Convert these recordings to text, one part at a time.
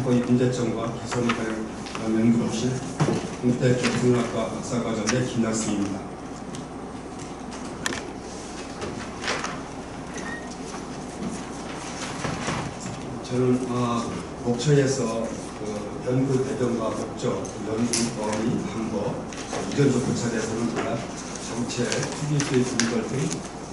상권의 문제점과 개선을 위한 연구실 국대학교 경영학과 박사과정의 김낙승입니다. 저는 목초에서 연구 배경과 목적, 연구 범위, 방법, 이전적 고찰에서는 정책, 투기 수익 분별 등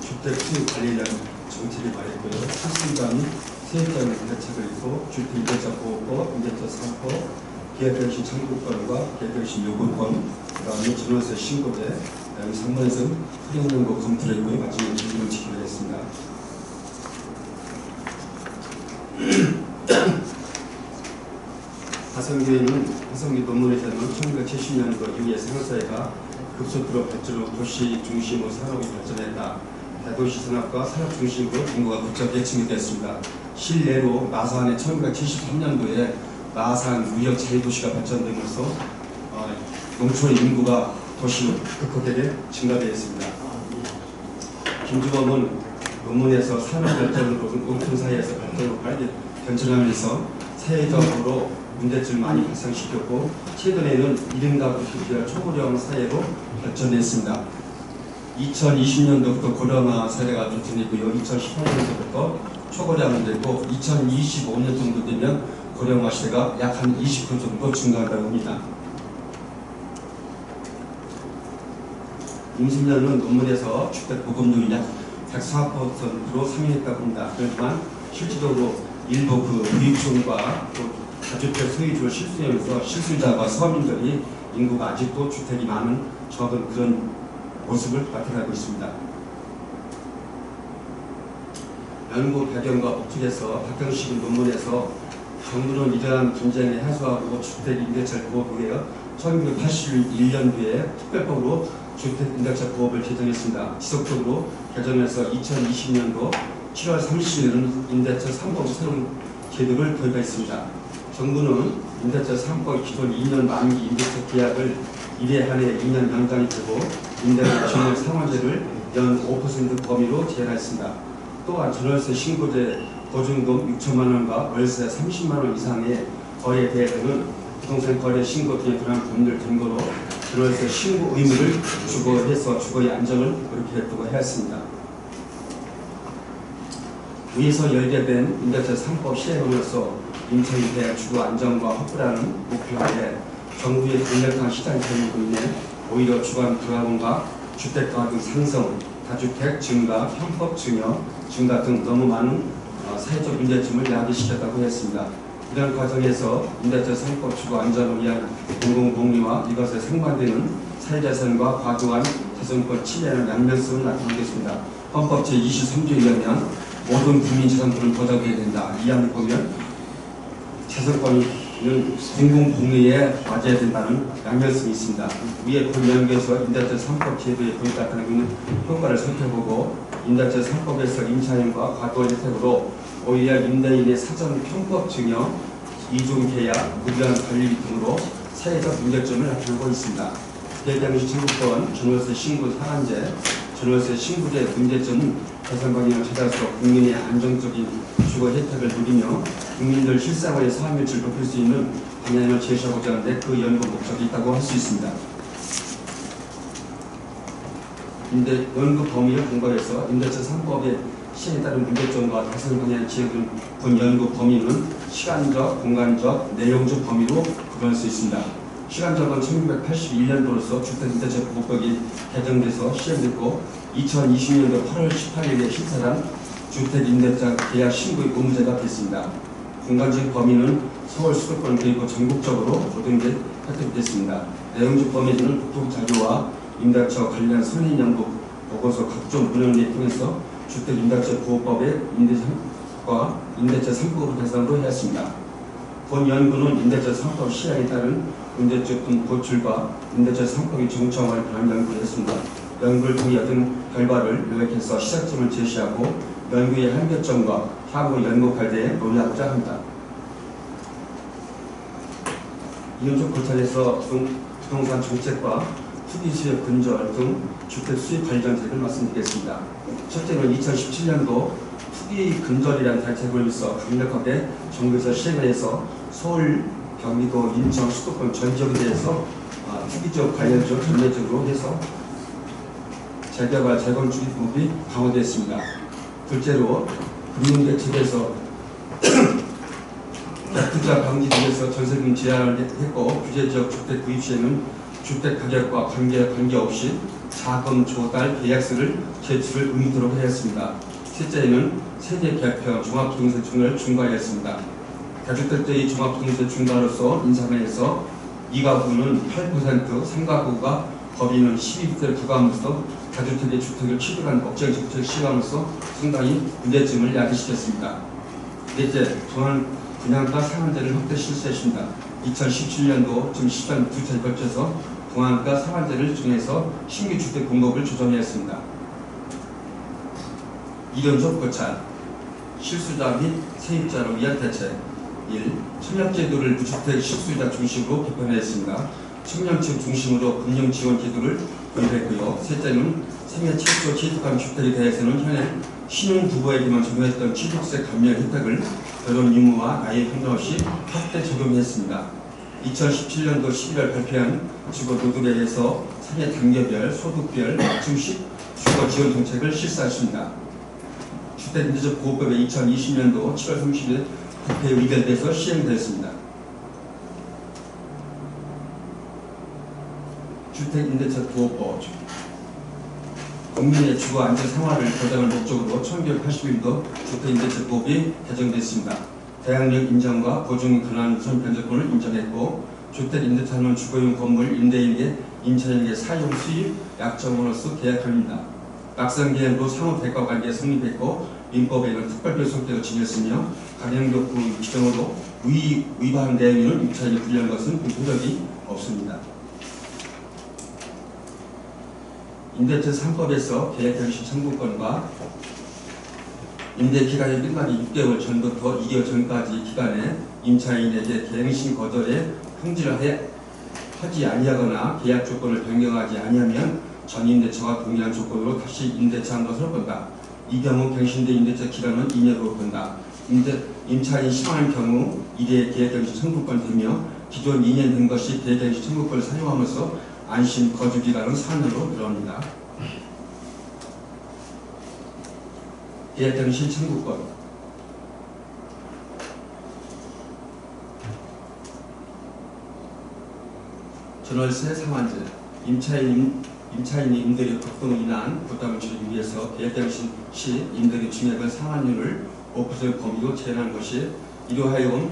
주택 수익 관리에 대한 정책이 말했고요. 실수자 및 세입자 및 대책을 있고 주택 임대차 보호법, 임대차 3법, 계획갱신 청구권과 계획갱신 요구권, 그다음에 전월세 신고제, 그다음에 3번에서는 현행연구 검토를 했고요. 마지막에 질문을 지키려 했습니다. 화성기 논문에서는 1970년도 이후에 생활사회가 급속도로 발전으로 도시 중심으로 산업이 발전했다. 대도시 산업과 산업 중심으로 인구가 급속 계층이 됐습니다. 실례로 마산의 1973년도에 마산 무역 제2도시가 발전됨으로써 농촌의 인구가 도시로 급격하게 증가되었습니다. 김주범은 논문에서 산업 발전으로 농촌 사회에서 발전으로 빨리 변천하면서 사회적으로 문제점을 많이 발생시켰고 최근에는 1인 가구 규제가 초고령 사회로 발전했습니다. 2020년도부터 고령화 사회가 발전했고요. 2018년도부터 초고령화 됐고 2025년 정도 되면 고령화 시대가 약 한 20% 정도 증가한다고 합니다. 임신년은 논문에서 주택 보급률이 약 104%로 상회했다고 합니다. 그렇지만 실질적으로 일부 구입촌과 또 다주택 소유주를 실수하면서 실수자와 서민들이 인구가 아직도 주택이 많은 적은 그런 모습을 나타내고 있습니다. 연구 배경과 목적에서 박경식 논문에서 정부는 이러한 분쟁을 해소하고 주택 임대차 보호를 위해 1981년도에 특별법으로 주택 임대차 보호를 개정했습니다. 지속적으로 개정해서 2020년도 7월 30일에는 임대차 3법 새로운 제도를 도입했습니다. 정부는 임대차 3법 기존 2년 만기 임대차 계약을 1회 한 해 2년 연장이 되고 임대차 증여 상환제를 연 5% 범위로 제한했습니다. 또한 전월세 신고제 보증금 6천만 원과 월세 30만 원 이상의 거래에 대해서는 부동산 거래 신고 등에 관한 법률 근거로 전월세 신고 의무를 주거해서 주거의 안정을 그렇게 했다고 하였습니다. 위에서 열게된 임대차 3법 시행으로서 인천에 대한 주거 안정과 확보라는 목표하에 정부의 강력한 시장 개입으로 인해 오히려 주거 불안과 주택 가격 상승, 다주택 증가, 편법 증가 등 너무 많은 사회적 문제점을 야기시켰다고 했습니다. 이런 과정에서 임대차 3법 주거 안정을 위한 공공복리와 이것에 상반되는 사회자산과 과도한 자산권 침해하는 양면성을 나타내겠습니다. 헌법 제23조에 의하면 모든 국민 재산권을 보장해야 된다. 이 안을 보면 재산권은 공공복리에 맞아야 된다는 양면성이 있습니다. 위에 본 연구에서 임대차 3법 제도에 보이 나타나고 있는 효과를 살펴보고 임대차 3법에서 임차인과 과도한 혜택으로 오히려 임대인의 사전 편법 증여, 이중 계약, 무리한 관리 등으로 사회적 문제점을 나타내고 있습니다. 계획당시 청구권, 전월세 신고 상한제, 전월세 신고제 문제점은 개선 방향을 찾아서 국민의 안정적인 주거 혜택을 누리며 국민들 실생활의 삶의 질을 높일 수 있는 방향을 제시하고자 하는데 그 연구 목적이 있다고 할 수 있습니다. 연구 범위를 공부해서 임대차 3법의 시행에 따른 문제점과 개선 방향을 지향한 본 연구 범위는 시간적, 공간적, 내용적 범위로 구분할 수 있습니다. 시간적은 1981년도로서 주택임대차 보호법이 개정돼서 시행됐고 2020년도 8월 18일에 심사한 주택임대차 계약 신고 의무제가 됐습니다. 공간적 범위는 서울 수도권 그리고 전국적으로 모든 게 획득됐습니다. 내용적 범위는 국토자료와 임대차 관련 선인연구 보고서 각종 문헌을 통해서 주택임대차 보호법의 임대차과 임대차 3법을 대상으로 하였습니다. 본 연구는 임대차 3법 시행에 따른 문제점 등 고출과 임대차 3법의 정착을 관한 연구를 했습니다. 연구를 통해 얻은 결과를 요약해서 시작점을 제시하고 연구의 한계점과 향후 연구 과제에 논의하고자 합니다. 이윤적 고찰에서 부동산 정책과 투기 수요 근절 등 주택 수익 관리 정책을 말씀드리겠습니다. 첫째는 2017년도 투기 근절이라는 대책을 있어 강력하게 정부에서 시행을 해서 서울, 경기도, 인천, 수도권 전 지역에 대해서 투기적 관련적 전례적으로 해서 재개발, 재건축법이 강화됐습니다. 둘째로 금융대책에서 투자 방지 등에서 전세금 제한을 했고 규제지역 주택 구입 시에는 주택 가격과 관계없이 자금 조달 계약서를 제출을 의무토록 하였습니다. 셋째는 세제 개편 종합부동산 증을 중과하였습니다. 다주택자의 종합부동산 중과로서 인상에서 2가구는 8%, 3가구가 법인은 12%를 부과함으로써 다주택의 주택을 취득한 법정 정책 시행함으로써 상당히 문제점을 야기시켰습니다. 넷째, 분양가 상한제를 확대 실시했습니다. 2017년도 지금 12차에 걸쳐서 분양가 상한제를 정해서 신규 주택 공급을 조정하였습니다. 이련적 고찰, 실수자 및 세입자를 위한 대책. 1. 청약제도를 무주택 실수요자 중심으로 개편하였습니다. 청년층 중심으로 금융지원 제도를 도입했고요. 셋째는 생애 최초 취득한 주택에 대해서는 현행 신혼부부에게만 적용했던 취득세 감면 혜택을 결혼 유무와 나이 상관없이 확대 적용했습니다. 2017년도 11월 발표한 주거 노동에 대해서 생애 단계별, 소득별 맞춤식 주거 지원 정책을 실시했습니다. 주택임대차 보호법의 2020년도 7월 30일 국회에 의결돼서 시행되었습니다. 주택임대차 보호법 국민의 주거 안전 생활을 보장할 목적으로 1981도 주택임대차법이 개정됐습니다. 대항력 인정과 보증 권한 우선 변제권을 인정했고 주택임대차는 주거용 건물 임대인에게 임차인에게 사용 수입 약정으로서 계약합니다. 낙상 계약으로 상호 대가 관계에 성립했고 민법에는 특별별 성격을 지녔으며 가령격부 규정으로 위반 내용은 임차인이 불리한 것은 효력이 없습니다. 임대차 3법에서 계약갱신 청구권과 임대기간이 끝나기 6개월 전부터 2개월 전까지 기간에 임차인에게 갱신 거절에 통지를 하지 아니하거나 계약 조건을 변경하지 아니하면 전 임대차와 동일한 조건으로 다시 임대차한 것으로 본다. 이 경우 갱신된 임대차 기간은 2년으로 본다. 임차인이 심한 경우 1회 계약갱신 청구권 되며 기존 2년 된 것이 계약갱신 청구권을 사용하면서 안심 거주기간은 4년으로 늘어납니다. 계약갱신 청구권 전월세 상한제 임차인이 임대료 급등으로 인한 부담을 줄이기 위해서 계약갱신 시 임대료 증액을 상한율을 5% 범위로 제한한 것이 이로하여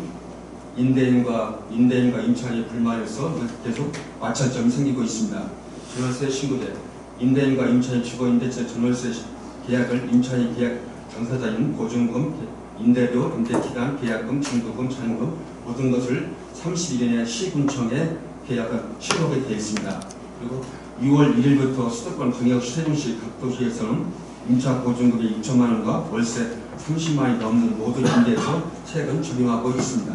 임대인과 임차인의 불만에서 계속 마찰점이 생기고 있습니다. 전월세 신고제 임대인과 임차인 주거 임대차 전월세 계약을 임차인 계약 당사자인 보증금, 임대료, 임대기간, 계약금, 증거금, 잔금 모든 것을 30일 이내 시군청에 계약을 취소하게 되어 있습니다. 그리고 6월 1일부터 수도권 광역시 세종시 각 도시에서는 임차 보증금이 6천만 원과 월세 30만 원이 넘는 모든 임대에서 세금 적용하고 있습니다.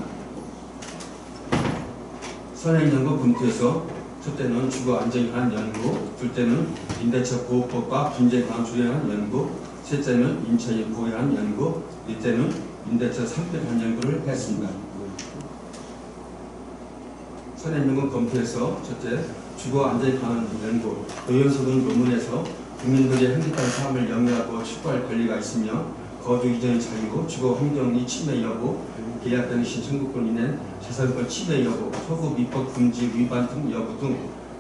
선행연구 검토에서 첫째는 주거 안정에 관한 연구, 둘째는 임대차 보호법과 분쟁 관한 조례에 관한 연구, 셋째는 임차인 보호에 관한 연구, 넷째는 임대차 3대 관한 연구를 했습니다. 선행연구 검토에서 첫째, 주거 안정에 관한 연구, 노연소득 논문에서 국민들의 행복한 삶을 영위하고 촉구할 권리가 있으며 거주 이전의 자유, 주거 환경의 침해 여부, 계약갱신 청구권 인해 재산권 침해 여부, 소급 입법 금지 위반 등 여부 등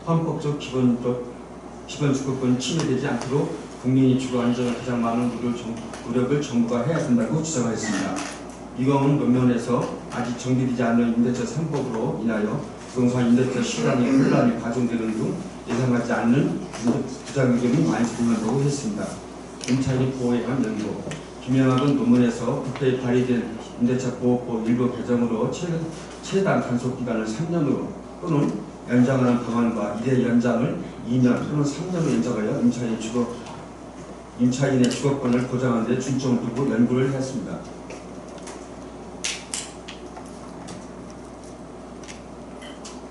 헌법적 기본 주거권 침해되지 않도록 국민이 주거 안정을 가장 많은 노력을 정부가 해야 된다고 주장하였습니다. 이거는 논문에서 아직 정비되지 않은 임대차 3법으로 인하여 부동산 임대차 시장의 혼란이 가중되는 등 예상하지 않는 부작용이 많이 생긴다고 했습니다. 임차인 보호에 관한 연구 김영학은 논문에서 국회에 발의된 임대차 보호법 일부 개정으로 최단 단속기간을 3년으로 또는 연장하는 방안과 이래 연장을 2년 또는 3년으로 연장하여 임차인의 주거권을 보장하는 데 중점을 두고 연구를 했습니다.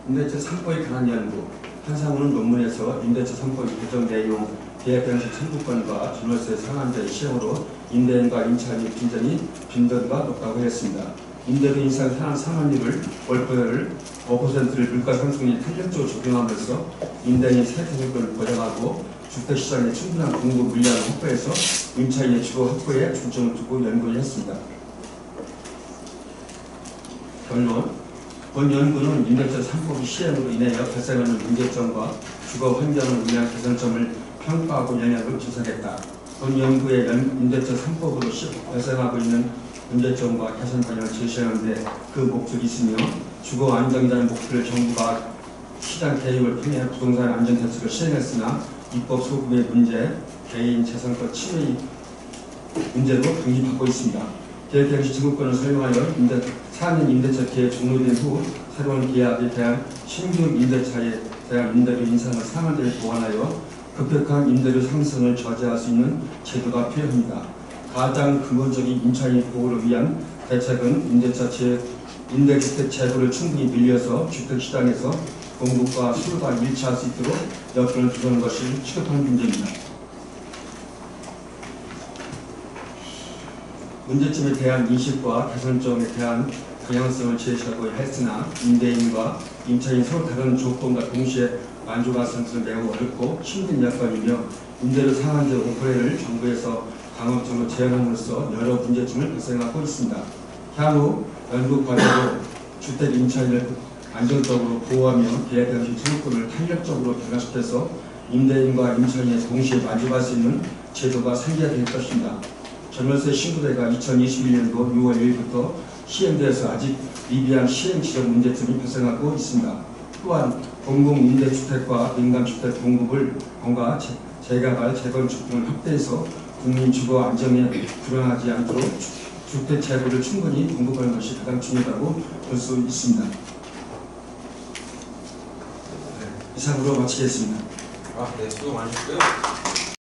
임대차 3법에 관한 연구 한상우는 논문에서 임대차 3법 개정 내용 계약갱신 청구권과 전월세 상한제 시행으로 임대인과 임차인의 빈도가 높다고 했습니다. 임대료 인상 상한율을 월별을 5%를 물가 상승에 탄력적으로 적용함으로써 임대인의 세대효과를 보장하고 주택시장의 충분한 공급 물량을 확보해서 임차인의 주거 확보에 중점을 두고 연구를 했습니다. 결론, 본 연구는 임대차 3법 시행으로 인하여 발생하는 문제점과 주거 환경을 위한 개선점을 평가하고 영향을 조사했다. 본 연구의 임대차 3법으로 발생하고 있는 문제점과 개선 방향을 제시하는데 그 목적이 있으며 주거 안정이라는 목표를 정부가 시장 개입을 통해 부동산 안전 대책을 시행했으나 입법 소급의 문제, 개인 재산권 침해 문제로 등기받고 있습니다. 계획 당시 증후권을 사용하여 4년 임대차 계획 종료된 후 새로운 계약에 대한 신규 임대차에 대한 임대료 인상을 상한제를 보완하여 급격한 임대료 상승을 저지할 수 있는 제도가 필요합니다. 가장 근본적인 임차인 보호를 위한 대책은 임대주택 재고를 충분히 늘려서 주택시장에서 공급과 수요가 일치할 수 있도록 여건을 두는 것이 시급한 문제입니다. 문제점에 대한 인식과 개선점에 대한 방향성을 제시하고 했으나 임대인과 임차인 서로 다른 조건과 동시에 만족할 것은 매우 어렵고 힘든 여건이며 임대료 상한제 5%를 정부에서 강압적으로 제한함으로써 여러 문제점을 발생하고 있습니다. 향후 연구 과제로 주택 임차인을 안정적으로 보호하며 계약 당시 증후권을 탄력적으로 변화시켜서 임대인과 임차인이 동시에 만족할 수 있는 제도가 생겨야 될 것입니다. 전월세 신고제가 2021년도 6월 1일부터 시행되어서 아직 미비한 시행 지적 문제점이 발생하고 있습니다. 또한 공공임대주택과 민간주택 공급을 공가 재개발, 재건축 등을 확대해서 국민 주거 안정에 불안하지 않도록 주택 재고를 충분히 공급하는 것이 가장 중요하다고 볼 수 있습니다. 이상으로 마치겠습니다. 네, 수고 많으셨고요.